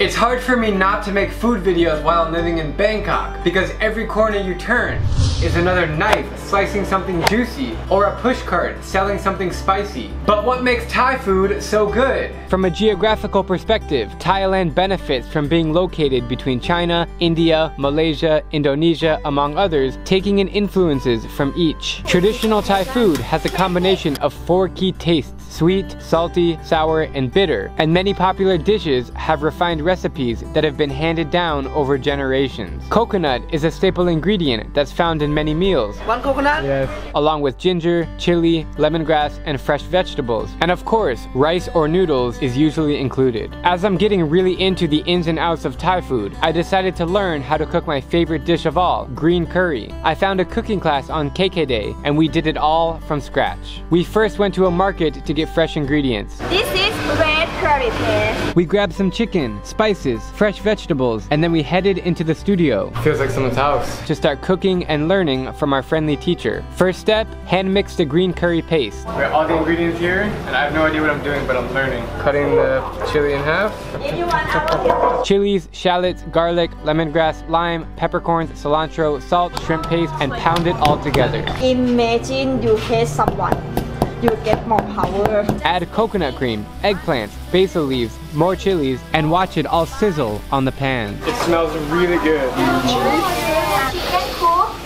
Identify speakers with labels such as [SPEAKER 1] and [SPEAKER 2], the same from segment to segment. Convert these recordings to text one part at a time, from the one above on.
[SPEAKER 1] It's hard for me not to make food videos while I'm living in Bangkok, because every corner you turn is another knife slicing something juicy, or a pushcart selling something spicy. But what makes Thai food so good? From a geographical perspective, Thailand benefits from being located between China, India, Malaysia, Indonesia, among others, taking in influences from each. Traditional Thai food has a combination of 4 key tastes: sweet, salty, sour, and bitter, and many popular dishes have refined recipes that have been handed down over generations. Coconut is a staple ingredient that's found in many meals.
[SPEAKER 2] One coconut?
[SPEAKER 1] Yes. Along with ginger, chili, lemongrass, and fresh vegetables. And of course, rice or noodles is usually included. As I'm getting really into the ins and outs of Thai food, I decided to learn how to cook my favorite dish of all, green curry. I found a cooking class on KKday, and we did it all from scratch. We first went to a market to get fresh ingredients.
[SPEAKER 3] This is red curry paste.
[SPEAKER 1] We grabbed some chicken, spices, fresh vegetables, and then we headed into the studio. Feels like someone's house. To start cooking and learning from our friendly teacher. First step, hand mix the green curry paste. We have all the ingredients here, and I have no idea what I'm doing, but I'm learning. Cutting the chili in half. Chilies, shallots, garlic, lemongrass, lime, peppercorns, cilantro, salt, shrimp paste, and pound it all together.
[SPEAKER 3] Imagine you hate someone. You get more power.
[SPEAKER 1] Add coconut cream, eggplants, basil leaves, more chilies, and watch it all sizzle on the pan. It smells really good.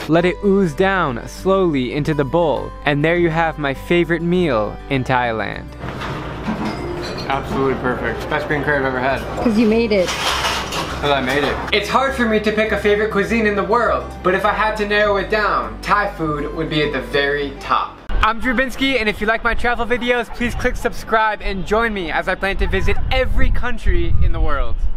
[SPEAKER 1] Let it ooze down slowly into the bowl, and there you have my favorite meal in Thailand. Absolutely perfect. Best green curry I've ever had.
[SPEAKER 4] Because you made it.
[SPEAKER 1] Because I made it. It's hard for me to pick a favorite cuisine in the world, but if I had to narrow it down, Thai food would be at the very top. I'm Drew Binsky, and if you like my travel videos, please click subscribe and join me as I plan to visit every country in the world.